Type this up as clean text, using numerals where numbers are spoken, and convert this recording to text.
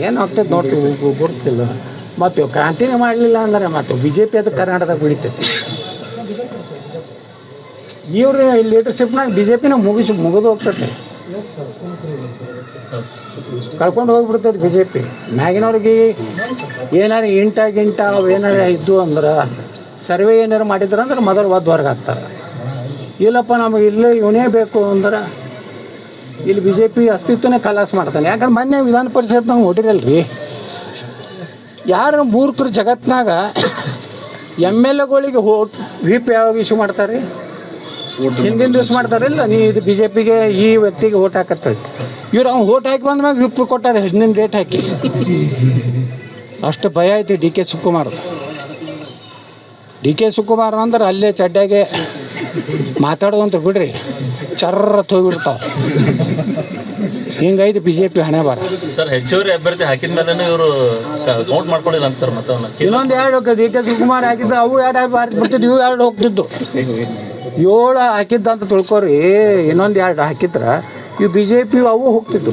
ಏನು ಆಗ್ತೈತೆ ನೋಡ್ತೀವಿ ಗೊತ್ತಿಲ್ಲ. ಮತ್ತು ಕ್ರಾಂತಿನೇ ಮಾಡಲಿಲ್ಲ ಅಂದರೆ ಮತ್ತು ಬಿ ಜೆ ಪಿ ಅದು ಕರ್ನಾಟಕದಾಗ ಬೆಳಿತೈತಿ. ಇವ್ರ ಲೀಡರ್ಶಿಪ್ನಾಗ ಬಿ ಜೆ ಪಿನ ಮುಗಿದು ಹೋಗ್ತೈತೆ, ಕಳ್ಕೊಂಡು ಹೋಗ್ಬಿಡ್ತೈತೆ ಬಿ ಜೆ ಪಿ. ಮ್ಯಾಗಿನವ್ರಿಗೆ ಏನಾರು ಗಿಂಟ ಅವು ಏನಾರು ಇದ್ದು ಅಂದ್ರೆ ಸರ್ವೆ ಏನಾರು ಮಾಡಿದ್ರೆ ಮೊದಲು ಹೊರಗೆ ಹಾಕ್ತಾರೆ. ಇಲ್ಲಪ್ಪ ನಮಗೆ ಇಲ್ಲೇ ಇವನೇ ಬೇಕು ಅಂದ್ರೆ ಇಲ್ಲಿ ಬಿ ಜೆ ಪಿ ಅಸ್ತಿತ್ವನೇ ಖಲಾಸ್ ಮಾಡ್ತಾನೆ. ಯಾಕಂದ್ರೆ ಮೊನ್ನೆ ವಿಧಾನ ಪರಿಷತ್ ನಾವು ನೋಡಿರಲ್ರಿ, ಯಾರು ಮೂರ್ಖರು ಜಗತ್ತಿನಾಗ ಎಮ್ ಎಲ್ ಎಗಳಿಗೆ ವಿಪ್ ಯಾವಾಗ ಇಶ್ಯೂ ಮಾಡ್ತಾರೆ, ಹಿಂದಿನ ದಿವ್ಸ ಮಾಡ್ತಾರಿಲ್ಲ, ನೀ ಇದು ಬಿ ಜೆ ಪಿಗೆ ಈ ವ್ಯಕ್ತಿಗೆ ಓಟ್ ಹಾಕತ್ತೇಳಿ. ಇವ್ರು ಅವ್ನು ಓಟ್ ಹಾಕಿ ಬಂದ್ಮ್ಯಾಗ ವಿಪ್ ಕೊಟ್ಟಾರೆ, ಹಿಂದಿನ ಡೇಟ್ ಹಾಕಿ. ಅಷ್ಟು ಭಯ ಐತಿ ಡಿ ಕೆ ಶಿವಕುಮಾರ್ ಅಂದ್ರೆ ಅಲ್ಲೇ ಚಡ್ಡಾಗೆ ಮಾತಾಡೋದಂತ ಬಿಡ್ರಿ, ಚರ್ರತ್ ಹೋಗ್ಬಿಡ್ತಾವ. ಹಿಂಗೈತಿ ಬಿ ಜೆ ಪಿ ಹಣೆ ಬಾರ. ಸರ್ ಹೆಚ್ಚುವರಿ ಅಭ್ಯರ್ಥಿ ಹಾಕಿದ ಮೇಲೆ ಇವರು ಕೌಂಟ್ ಮಾಡ್ಕೊಂಡಿಲ್ಲ ಅಂತ ಸರ್. ಮತ್ತೆ ಇನ್ನೊಂದು 2 ಡಿ ಕೆ ಶಿವಕುಮಾರ್ ಹಾಕಿದ್ರೆ ಅವು 2 ಬಾರಿ ಬರ್ತಿದ್ದು, ಇವು 2 ಹೋಗ್ತಿದ್ದು. 7 ಹಾಕಿದ್ದ ಅಂತ ತಿಳ್ಕೊರಿ. ಇನ್ನೊಂದು 2 ಹಾಕಿದ್ರೆ ಇವು ಬಿ ಜೆ ಪಿ ಅವು ಹೋಗ್ತಿದ್ದು.